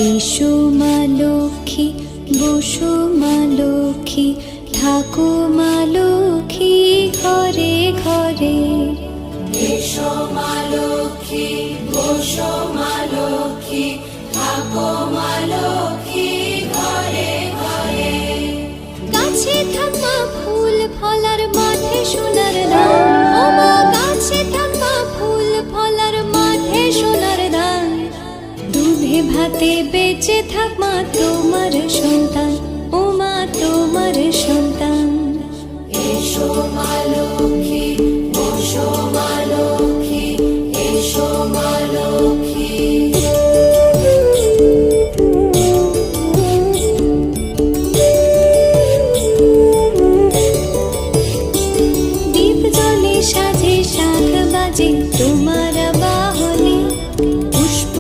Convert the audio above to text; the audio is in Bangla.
এসো মা লক্ষ্মী, বসো মা লক্ষ্মী, থাকো মা লক্ষ্মী ঘরে ঘরে। এসো মা লক্ষ্মী, বসো মা লক্ষ্মী, থাকো মা লক্ষ্মী ঘরে ঘরে। গাছে থাকা ফুল ফলার মাঠে সোনার ধান, ও মা গাছে থাকা ফুল ফলার মাঠে সোনার ধান। দুধে ভাতে বেঁচে থাক মা তোমার সন্তান, ও মা তোমার সন্তান। এসো মা লক্ষ্মী, বসো মা